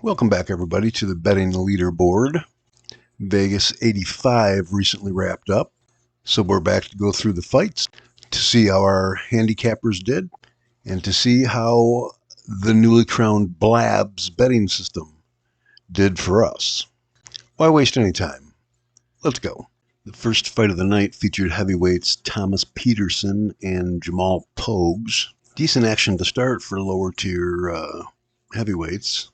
Welcome back, everybody, to the betting leaderboard. Vegas 85 recently wrapped up, so we're back to go through the fights to see how our handicappers did and to see how the newly crowned B.L.A.B.S betting system did for us. Why waste any time? Let's go. The first fight of the night featured heavyweights Thomas Peterson and Jamal Pogues. Decent action to start for lower tier heavyweights.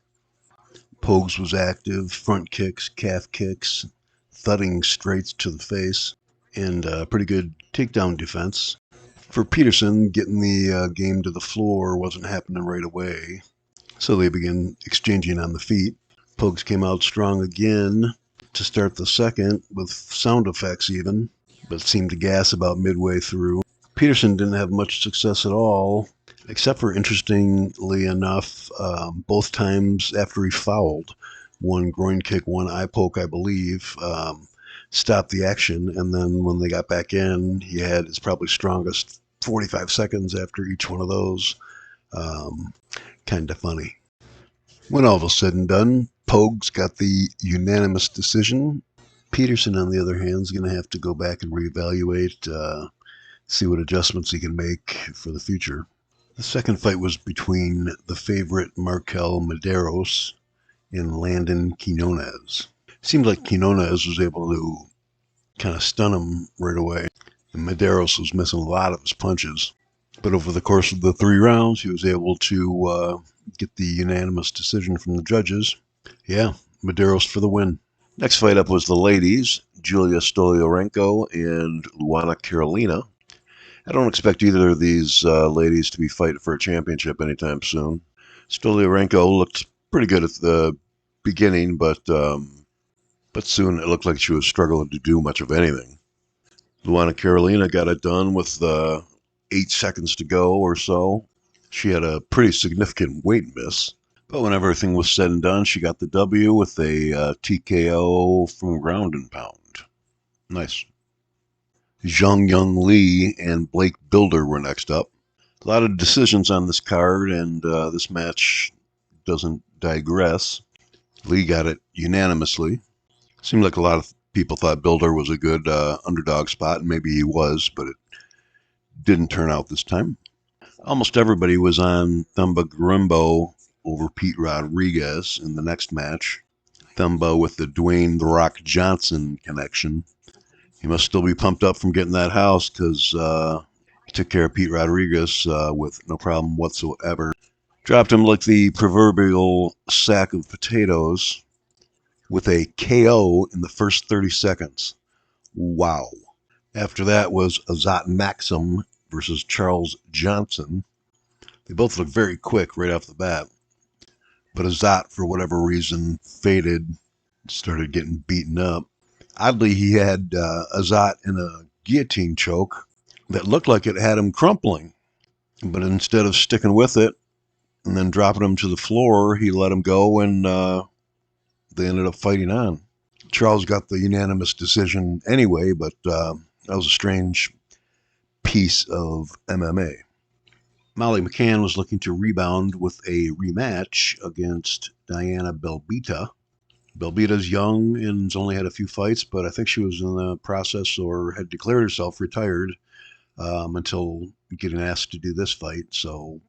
Pogues was active, front kicks, calf kicks, thudding straights to the face, and pretty good takedown defense. For Peterson, getting the game to the floor wasn't happening right away, so they began exchanging on the feet. Pogues came out strong again to start the second, with sound effects even, but seemed to gas about midway through. Peterson didn't have much success at all, except for, interestingly enough, both times after he fouled, one groin kick, one eye poke, I believe, stopped the action. And then when they got back in, he had his probably strongest 45 seconds after each one of those. Kind of funny. When all was said and done, Pogues got the unanimous decision. Peterson, on the other hand, is going to have to go back and reevaluate, see what adjustments he can make for the future. The second fight was between the favorite Markel Medeiros and Landon Quinones. Seemed like Quinones was able to kind of stun him right away, and Medeiros was missing a lot of his punches. But over the course of the 3 rounds, he was able to get the unanimous decision from the judges. Yeah, Medeiros for the win. Next fight up was the ladies, Julia Stolyarenko and Luana Carolina. I don't expect either of these ladies to be fighting for a championship anytime soon. Stolyarenko looked pretty good at the beginning, but soon it looked like she was struggling to do much of anything. Luana Carolina got it done with 8 seconds to go or so. She had a pretty significant weight miss, but when everything was said and done, she got the W with a TKO from ground and pound. Nice. Zhang Young Lee and Blake Builder were next up. A lot of decisions on this card, and this match doesn't digress. Lee got it unanimously. Seemed like a lot of people thought Builder was a good underdog spot, and maybe he was, but it didn't turn out this time. Almost everybody was on Thumba Garimbo over Pete Rodriguez in the next match. Thumba with the Dwayne "The Rock" Johnson connection. He must still be pumped up from getting that house, because he took care of Pete Rodriguez with no problem whatsoever. Dropped him like the proverbial sack of potatoes with a KO in the first 30 seconds. Wow. After that was Azat Maxim versus Charles Johnson. They both looked very quick right off the bat, but Azat, for whatever reason, faded, started getting beaten up. Oddly, he had Azat in a guillotine choke that looked like it had him crumpling, but instead of sticking with it and then dropping him to the floor, he let him go, and they ended up fighting on. Charles got the unanimous decision anyway, but that was a strange piece of MMA. Molly McCann was looking to rebound with a rematch against Diana Belbita. Belbita's young and has only had a few fights, but I think she was in the process or had declared herself retired until getting asked to do this fight, so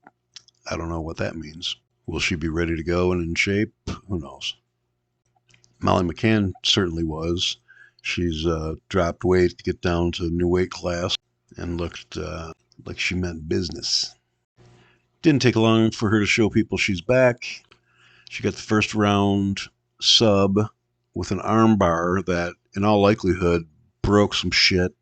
I don't know what that means. Will she be ready to go and in shape? Who knows? Molly McCann certainly was. She's dropped weight to get down to a new weight class and looked like she meant business. Didn't take long for her to show people she's back. She got the first round sub with an arm bar that, in all likelihood, broke some shit,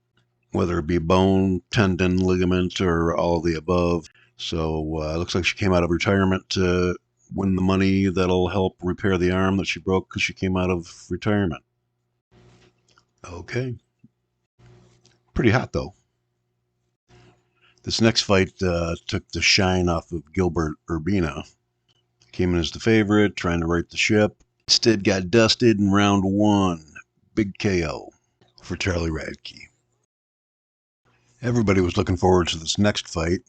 whether it be bone, tendon, ligament, or all of the above. So it looks like she came out of retirement to win the money that'll help repair the arm that she broke because she came out of retirement. Okay. Pretty hot, though. This next fight took the shine off of Gilbert Urbina. Came in as the favorite, trying to right the ship. Instead got dusted in round 1. Big KO for Charlie Radke. Everybody was looking forward to this next fight.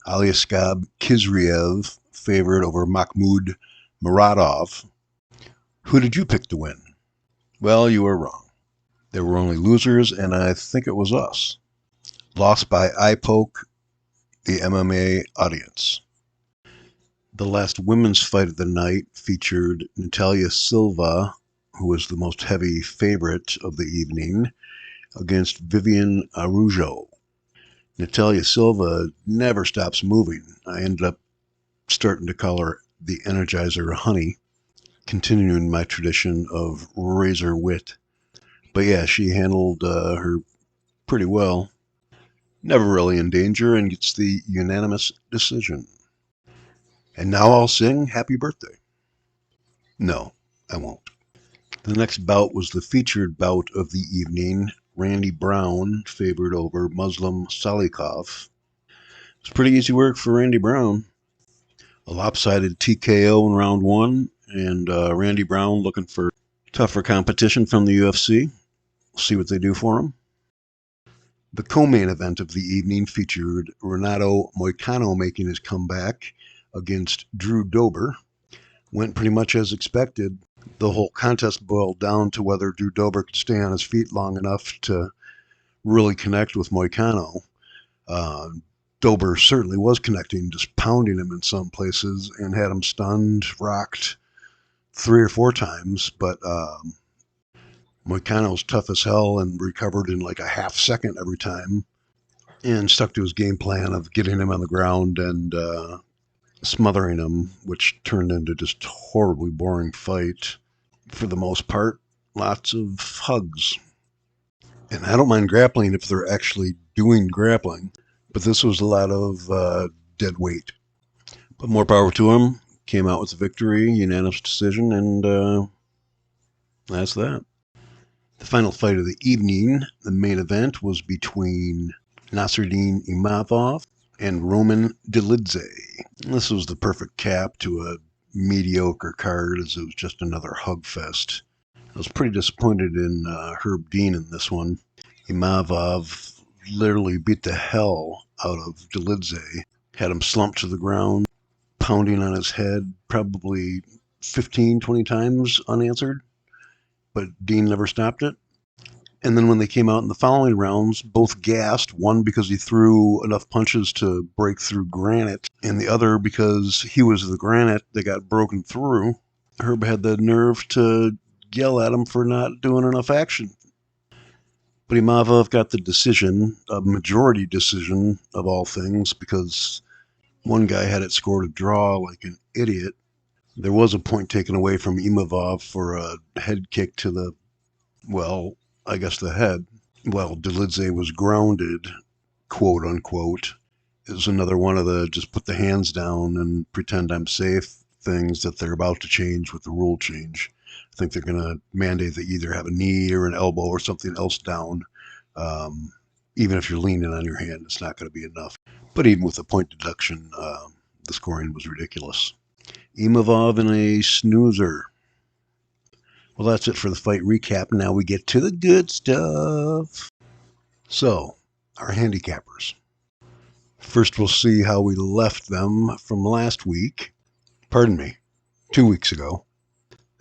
Aliaskhab Khizriev favored over Mahmoud Muradov. Who did you pick to win? Well, you were wrong. There were only losers, and I think it was us. Lost by eye poke, the MMA audience. The last women's fight of the night featured Natalia Silva, who was the most heavy favorite of the evening, against Vivian Araujo. Natalia Silva never stops moving. I ended up starting to call her the Energizer Honey, continuing my tradition of razor wit. But yeah, she handled her pretty well. Never really in danger and gets the unanimous decision. And now I'll sing Happy Birthday. No, I won't. The next bout was the featured bout of the evening. Randy Brown favored over Muslim Salikov. It's pretty easy work for Randy Brown. A lopsided TKO in round 1, and Randy Brown looking for tougher competition from the UFC. We'll see what they do for him. The co-main event of the evening featured Renato Moicano making his comeback against Drew Dober. Went pretty much as expected. The whole contest boiled down to whether Drew Dober could stay on his feet long enough to really connect with Moicano. Dober certainly was connecting, just pounding him in some places and had him stunned, rocked 3 or 4 times. But Moicano's tough as hell and recovered in like a half second every time and stuck to his game plan of getting him on the ground and smothering him, which turned into just a horribly boring fight. For the most part, lots of hugs. And I don't mind grappling if they're actually doing grappling, but this was a lot of dead weight. But more power to him. Came out with a victory, unanimous decision, and that's that. The final fight of the evening, the main event, was between Nasruddin Imavov and Roman Dolidze. This was the perfect cap to a mediocre card, as it was just another hug fest. I was pretty disappointed in Herb Dean in this one. Imavov literally beat the hell out of Dolidze, had him slumped to the ground, pounding on his head probably 15, 20 times unanswered, but Dean never stopped it. And then when they came out in the following rounds, both gassed, one because he threw enough punches to break through granite, and the other because he was the granite that got broken through. Herb had the nerve to yell at him for not doing enough action. But Imavov got the decision, a majority decision of all things, because one guy had it scored a draw like an idiot. There was a point taken away from Imavov for a head kick to the, well, I guess the head. Well, Dolidze was grounded, quote unquote. It was another one of the just put the hands down and pretend I'm safe things that they're about to change with the rule change. I think they're going to mandate that you either have a knee or an elbow or something else down. Even if you're leaning on your hand, it's not going to be enough. But even with the point deduction, the scoring was ridiculous. Imavov in a snoozer. Well, that's it for the fight recap. Now we get to the good stuff. So, our handicappers. First, we'll see how we left them from last week. Pardon me, 2 weeks ago.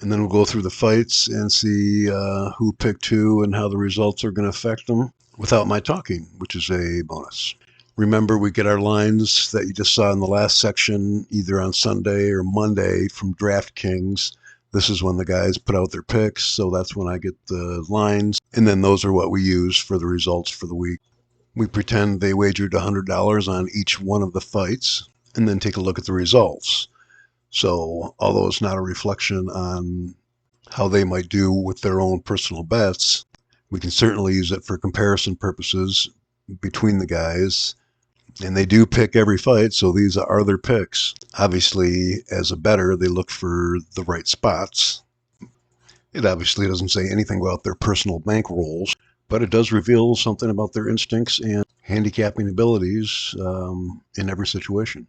And then we'll go through the fights and see who picked who and how the results are going to affect them without my talking, which is a bonus. Remember, we get our lines that you just saw in the last section, either on Sunday or Monday from DraftKings. This is when the guys put out their picks, so that's when I get the lines. And then those are what we use for the results for the week. We pretend they wagered $100 on each one of the fights, and then take a look at the results. So, although it's not a reflection on how they might do with their own personal bets, we can certainly use it for comparison purposes between the guys. And they do pick every fight, so these are their picks. Obviously, as a bettor, they look for the right spots. It obviously doesn't say anything about their personal bankrolls, but it does reveal something about their instincts and handicapping abilities in every situation.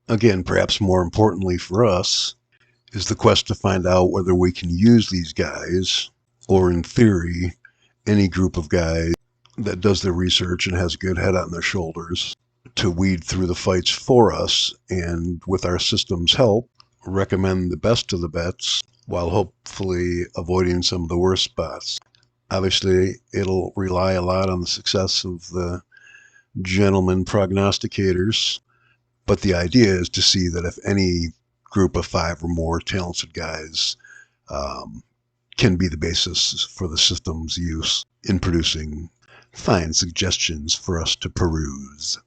Again, perhaps more importantly for us, is the quest to find out whether we can use these guys, or in theory, any group of guys that does their research and has a good head on their shoulders, to weed through the fights for us and, with our system's help, recommend the best of the bets while hopefully avoiding some of the worst spots. Obviously, it'll rely a lot on the success of the gentlemen prognosticators, but the idea is to see that if any group of 5 or more talented guys can be the basis for the system's use in producing fine suggestions for us to peruse.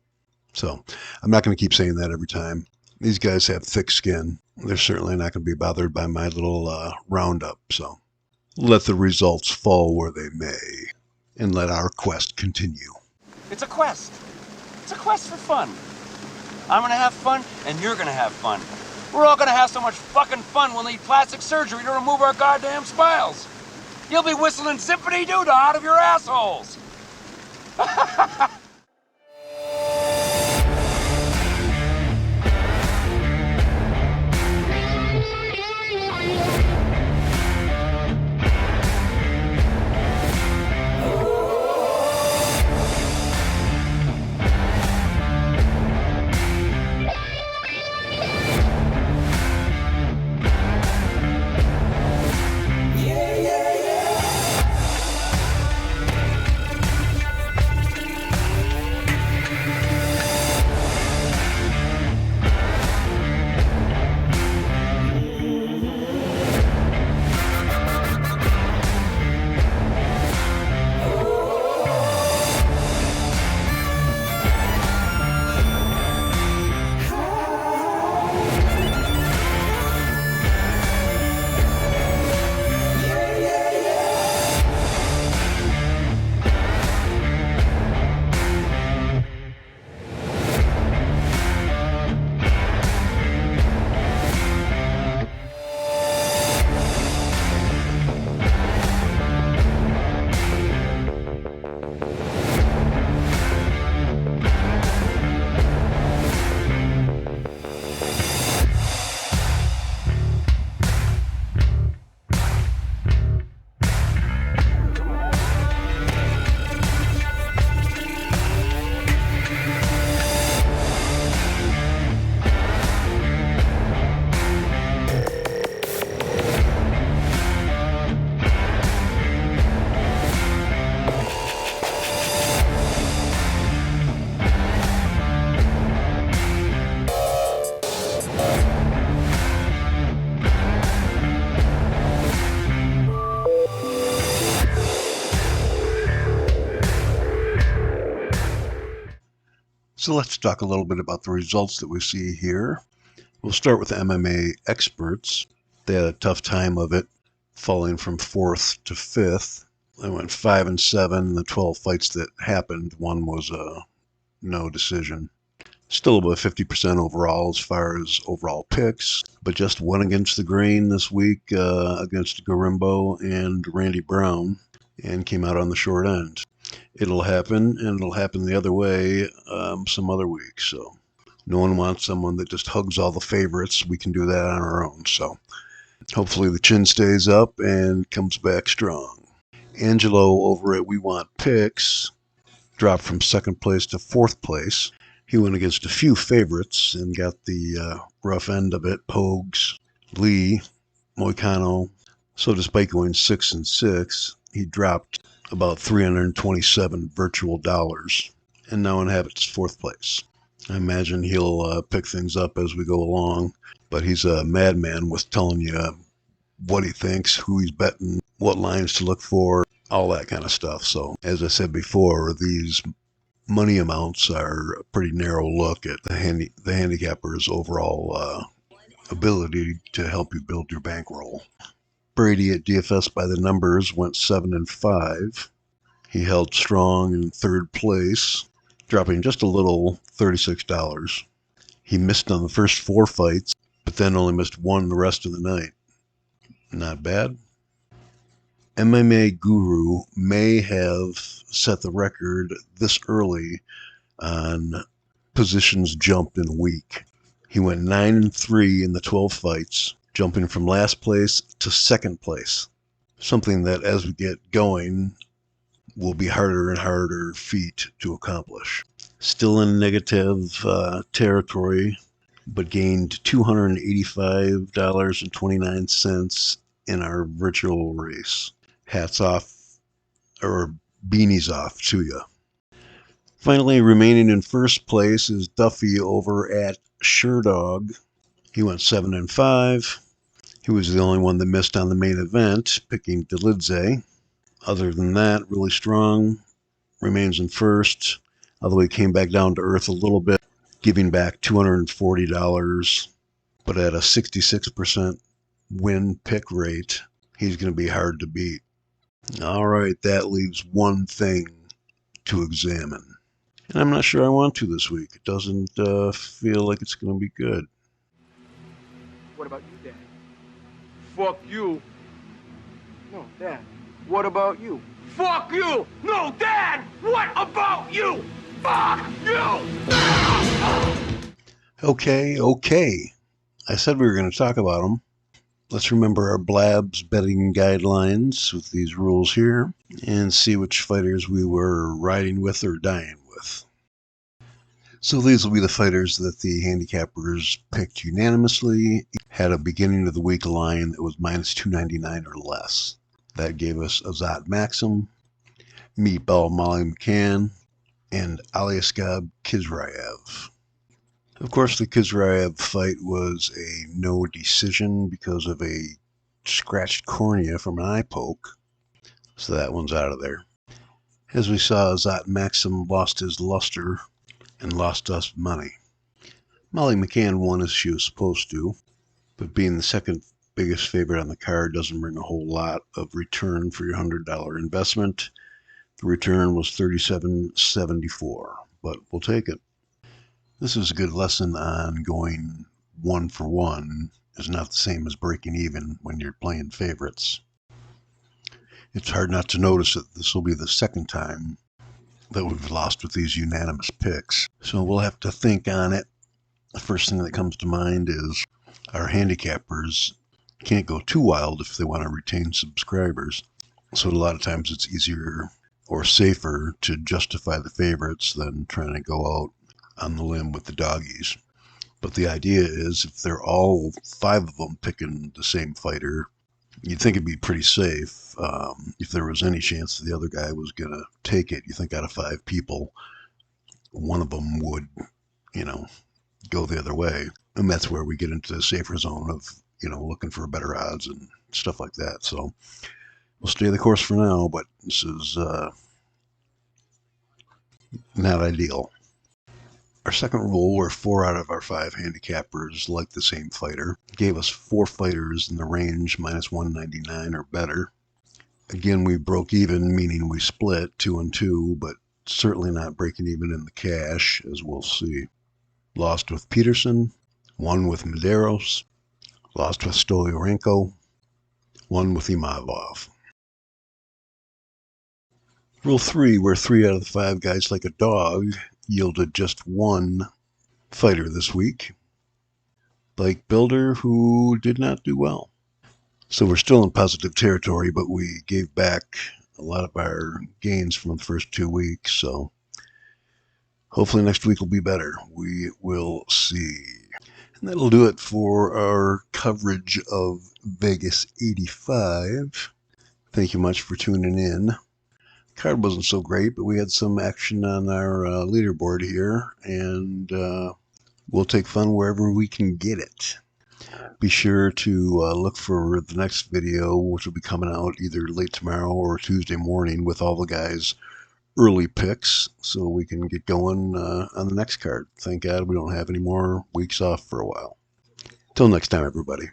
So I'm not going to keep saying that every time. These guys have thick skin. They're certainly not going to be bothered by my little roundup. So let the results fall where they may, and let our quest continue. It's a quest. It's a quest for fun. I'm gonna have fun, and you're gonna have fun. We're all gonna have so much fucking fun we'll need plastic surgery to remove our goddamn smiles. You'll be whistling zippity-doo-dah out of your assholes. So let's talk a little bit about the results that we see here. We'll start with the MMA experts. They had a tough time of it, falling from 4th to 5th. They went 5 and 7. The 12 fights that happened, one was a no decision. Still about 50% overall as far as overall picks, but just went against the grain this week against Garimbo and Randy Brown, and came out on the short end. It'll happen, and it'll happen the other way some other weeks. So no one wants someone that just hugs all the favorites. We can do that on our own. So hopefully the chin stays up and comes back strong. Angelo over at We Want Picks dropped from 2nd place to 4th place. He went against a few favorites and got the rough end of it. Pogues, Lee, Moicano. So despite going 6 and 6, he dropped about 327 virtual dollars and now inhabits 4th place. I imagine he'll pick things up as we go along, but he's a madman with telling you what he thinks, who he's betting, what lines to look for, all that kind of stuff. So as I said before, these money amounts are a pretty narrow look at the handicapper's overall ability to help you build your bankroll. Brady at DFS by the numbers went 7 and 5. He held strong in 3rd place, dropping just a little, $36. He missed on the first 4 fights, but then only missed 1 the rest of the night. Not bad. MMA-Guru may have set the record this early on positions jumped in a week. He went 9-3 in the 12 fights, jumping from last place to second place. Something that, as we get going, will be harder and harder feat to accomplish. Still in negative territory, but gained $285.29 in our virtual race. Hats off, or beanies off to you. Finally, remaining in first place is Duffy over at Sherdog. He went 7-5. He was the only one that missed on the main event, picking Delidze. Other than that, really strong. Remains in first, although he came back down to earth a little bit, giving back $240, but at a 66% win pick rate, he's going to be hard to beat. All right, that leaves one thing to examine. And I'm not sure I want to this week. It doesn't feel like it's going to be good. What about you, Dad? Fuck you. No, Dad. What about you? Fuck you! No, Dad! What about you? Fuck you! Okay. I said we were going to talk about them. Let's remember our B.L.A.B.S betting guidelines with these rules here and see which fighters we were riding with or dying with. So these will be the fighters that the handicappers picked unanimously, had a beginning of the week line that was -299 or less. That gave us Azat Maxim, Meatball Molly McCann, and Aliaskhab Khizriev. Of course, the Khizriev fight was a no decision because of a scratched cornea from an eye poke, so that one's out of there. As we saw, Azat Maxim lost his luster and lost us money. Molly McCann won as she was supposed to, but being the second biggest favorite on the card doesn't bring a whole lot of return for your $100 investment. The return was $37.74, but we'll take it. This is a good lesson on going 1 for 1 is not the same as breaking even when you're playing favorites. It's hard not to notice that this will be the second time that we've lost with these unanimous picks. So we'll have to think on it. The first thing that comes to mind is our handicappers can't go too wild if they want to retain subscribers. So a lot of times it's easier or safer to justify the favorites than trying to go out on the limb with the doggies. But the idea is if they're all 5 of them picking the same fighter, you'd think it'd be pretty safe. If there was any chance that the other guy was going to take it, you think out of 5 people, one of them would, go the other way. And that's where we get into the safer zone of, looking for better odds and stuff like that. So we'll stay the course for now, but this is not ideal. Our second rule, where 4 out of our 5 handicappers like the same fighter, gave us 4 fighters in the range -199 or better. Again, we broke even, meaning we split 2 and 2, but certainly not breaking even in the cash, as we'll see. Lost with Peterson, won with Medeiros, lost with Stolyarenko, won with Imavov. Rule 3, where 3 out of the 5 guys like a dog, yielded just 1 fighter this week, Blake Builder, who did not do well. So we're still in positive territory, but we gave back a lot of our gains from the first 2 weeks, so hopefully next week will be better. We will see. And that'll do it for our coverage of Vegas 85. Thank you much for tuning in. Card wasn't so great, but we had some action on our leaderboard here, and we'll take fun wherever we can get it. Be sure to look for the next video, which will be coming out either late tomorrow or Tuesday morning with all the guys' early picks, so we can get going on the next card. Thank God we don't have any more weeks off for a while. Till next time, everybody.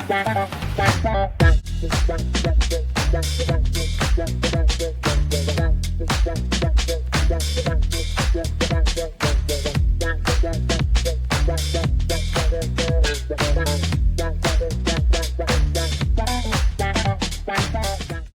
Bye.